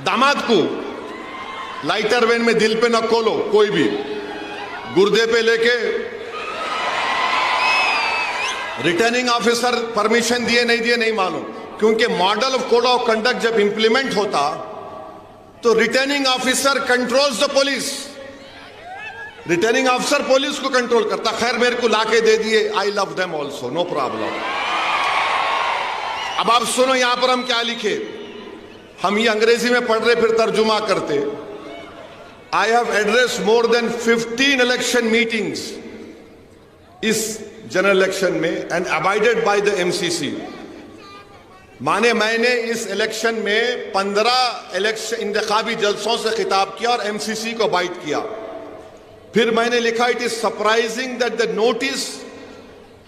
दामाद को lighter when में दिल पे न खोलो, कोई भी गुर्दे पे लेके रिटर्निंग ऑफिसर परमिशन दिए नहीं दिए नहीं मालूम, क्योंकि model of code of conduct जब इंप्लीमेंट होता तो returning officer controls the police, returning officer police को कंट्रोल करता। खैर मेरे को लाके दे दिए, I love them also, no problem. अब आप सुनो यहां पर हम क्या लिखे, हम ये अंग्रेजी में पढ़ रहे फिर तर्जुमा करते। I have address more than 15 election meetings इस जनरल इलेक्शन में and abided by the MCC. माने मैंने इस इलेक्शन में 15 इलेक्शन इंतखाबी जलसों से खिताब किया और एमसीसी को बाइट किया। फिर मैंने लिखा, it is surprising that the notice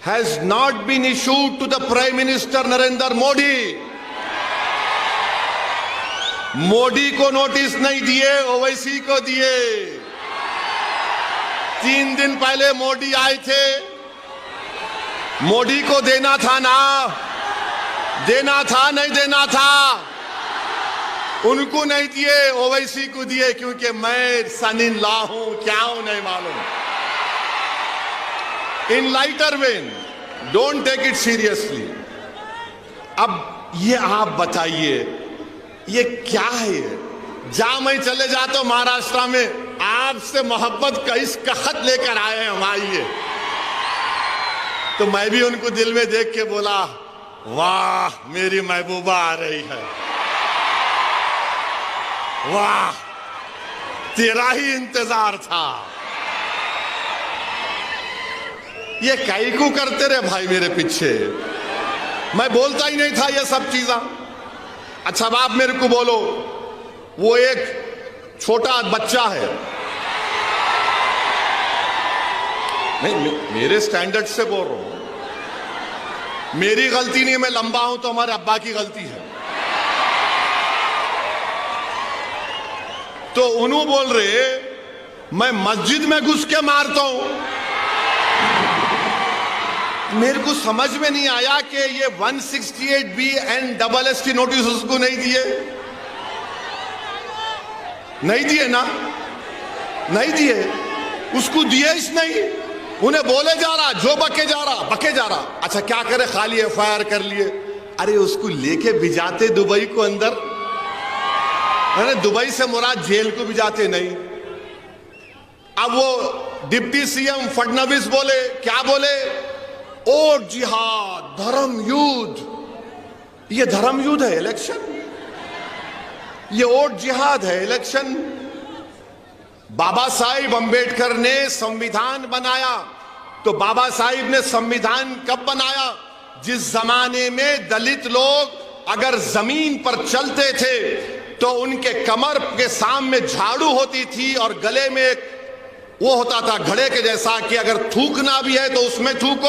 has not been issued to the prime minister Narendra Modi. Modi को नोटिस नहीं दिए, ओवैसी को दिए। 3 दिन पहले मोदी आए थे, मोदी को देना था ना, देना था नहीं देना था, उनको नहीं दिए, ओवैसी को दिए, क्योंकि मैं सन इन लॉ हूं, क्या हूं नहीं मालूम। In lighter vein, don't take it seriously. अब ये आप बताइए ये क्या है? ये जहां मैं चले जाता हूं महाराष्ट्र में, आपसे मोहब्बत का इसका खत लेकर आए हैं हम, आइए। तो मैं भी उनको दिल में देख के बोला, वाह मेरी महबूबा आ रही है, वाह तेरा ही इंतजार था। ये कई को करते रहे भाई मेरे पीछे, मैं बोलता ही नहीं था ये सब चीज़ा। अच्छा अब आप मेरे को बोलो, वो एक छोटा बच्चा है, नहीं मेरे स्टैंडर्ड से बोल रहा हूं, मेरी गलती नहीं है, मैं लंबा हूं तो हमारे अब्बा की गलती है। तो उन्होंने बोल रहे मैं मस्जिद में घुस के मारता हूं। मेरे को समझ में नहीं आया कि ये 168B एंड SST नोटिस उसको नहीं दिए, नहीं दिए ना, नहीं दिए, उसको दिए ही नहीं। उन्हें बोले जा रहा, जो बके जा रहा। अच्छा क्या करे, खाली FIR कर लिए। अरे उसको लेके भिजाते दुबई को अंदर, अरे दुबई से मुराद जेल को भिजाते नहीं। अब वो डिप्टी CM फडणवीस बोले, क्या बोले, और जिहाद, धर्म युद्ध। ये धर्म युद्ध है इलेक्शन, ये और जिहाद है इलेक्शन। बाबा साहिब अंबेडकर ने संविधान बनाया, तो बाबा साहिब ने संविधान कब बनाया? जिस जमाने में दलित लोग अगर जमीन पर चलते थे तो उनके कमर के सामने झाड़ू होती थी और गले में एक वो होता था घड़े के जैसा कि अगर थूकना भी है तो उसमें थूको,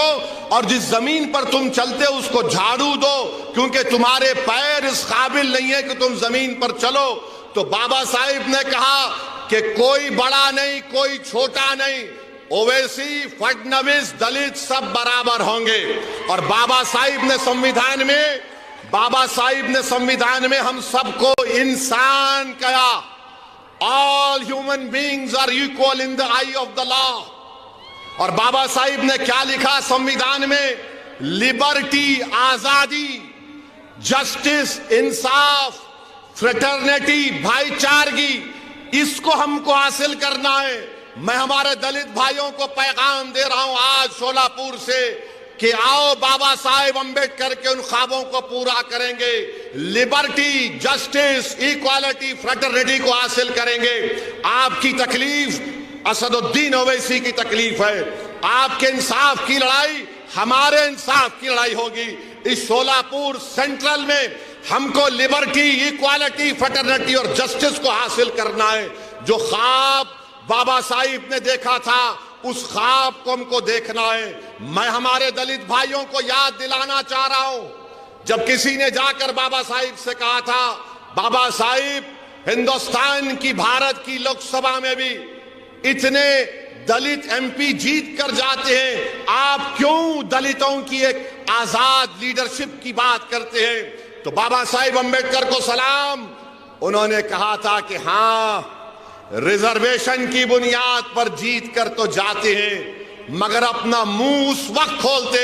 और जिस जमीन पर तुम चलते हो उसको झाड़ू दो, क्योंकि तुम्हारे पैर इस काबिल नहीं है कि तुम जमीन पर चलो। तो बाबा साहिब ने कहा कि कोई बड़ा नहीं, कोई छोटा नहीं, ओवैसी, फडणवीस, दलित सब बराबर होंगे। और बाबा साहिब ने संविधान में हम सबको इंसान कहा। All human beings are equal in the eye of the law। और बाबा साहिब ने क्या लिखा संविधान में? लिबर्टी, आजादी, जस्टिस, इंसाफ, फ्रेटर्निटी, भाईचारगी, इसको हमको हासिल करना है। मैं हमारे दलित भाइयों को पैगाम दे रहा हूं आज सोलापुर से कि आओ बाबा साहेब अंबेडकर के उन ख्वाबों को पूरा करेंगे। लिबर्टी, जस्टिस, इक्वालिटी, फ्रेटर्निटी को हासिल करेंगे। आपकी तकलीफ असदुद्दीन ओवैसी की तकलीफ है, आपके इंसाफ की लड़ाई हमारे इंसाफ की लड़ाई होगी। इस सोलापुर सेंट्रल में हमको लिबर्टी, इक्वालिटी, फ्रेटर्निटी और जस्टिस को हासिल करना है। जो ख्वाब बाबा साहिब ने देखा था उस ख्वाब को हमको देखना है। मैं हमारे दलित भाइयों को याद दिलाना चाह रहा हूं, जब किसी ने जाकर बाबा साहिब से कहा था, बाबा साहिब हिंदुस्तान की, भारत की लोकसभा में भी इतने दलित MP जीत कर जाते हैं, आप क्यों दलितों की एक आजाद लीडरशिप की बात करते हैं? तो बाबा साहिब अंबेडकर को सलाम, उन्होंने कहा था कि हां, रिजर्वेशन की बुनियाद पर जीत कर तो जाते हैं, मगर अपना मुंह उस वक्त खोलते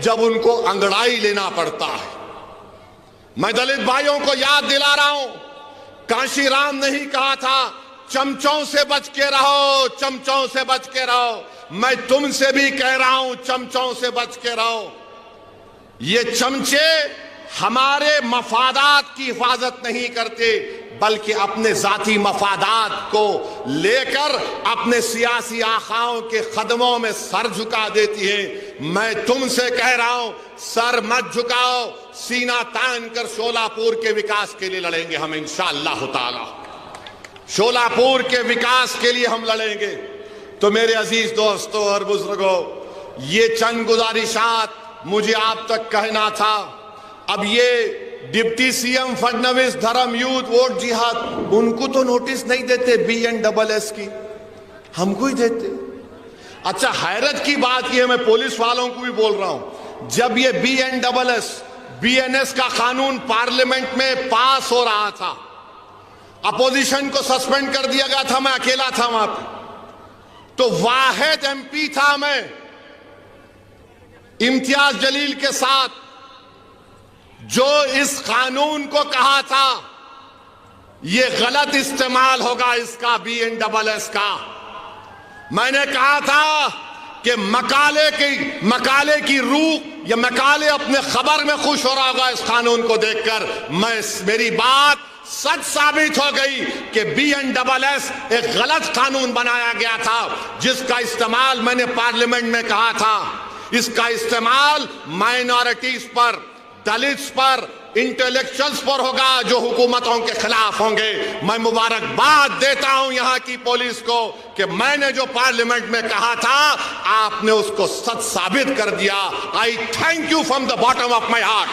जब उनको अंगड़ाई लेना पड़ता है। मैं दलित भाइयों को याद दिला रहा हूं, कांशीराम ने ही कहा था, चमचों से बच के रहो, चमचों से बच के रहो। मैं तुमसे भी कह रहा हूं, चमचों से बच के रहो। ये चमचे हमारे मफादात की हिफाजत नहीं करते, बल्कि अपने जाती मफादात को लेकर अपने सियासी आखाओं के कदमों में सर झुका देती है। मैं तुमसे कह रहा हूं, सर मत झुकाओ, सीना तान कर शोलापुर के विकास के लिए लड़ेंगे हम इंशाअल्लाह ताला। शोलापुर के विकास के लिए हम लड़ेंगे। तो मेरे अजीज दोस्तों और बुजुर्गों, ये चंद गुजारिशात मुझे आप तक कहना था। अब ये डिप्टी सीएम फडणवीस धर्म युद्ध वोट जिहाद, उनको तो नोटिस नहीं देते BNSS की, हमको ही देते। अच्छा, हैरत की बात यह, मैं पुलिस वालों को भी बोल रहा हूं, जब ये BNS का कानून पार्लियामेंट में पास हो रहा था, अपोजिशन को सस्पेंड कर दिया गया था, मैं अकेला था वहां पे, तो वाहिद MP था मैं इम्तियाज जलील के साथ, जो इस कानून को कहा था ये गलत इस्तेमाल होगा इसका, BNSS का। मैंने कहा था कि मकाले की रूह या मकाले अपने खबर में खुश हो रहा होगा इस कानून को देखकर। मेरी बात सच साबित हो गई कि BNSS एक गलत कानून बनाया गया था, जिसका इस्तेमाल मैंने पार्लियामेंट में कहा था, इसका इस्तेमाल माइनॉरिटीज पर, दलित्स पर, इंटेलेक्चुअल्स पर होगा जो हुकूमतों के खिलाफ होंगे। मैं मुबारकबाद देता हूं यहां की पुलिस को कि मैंने जो पार्लियामेंट में कहा था आपने उसको सच साबित कर दिया। आई thank you from the bottom of my heart.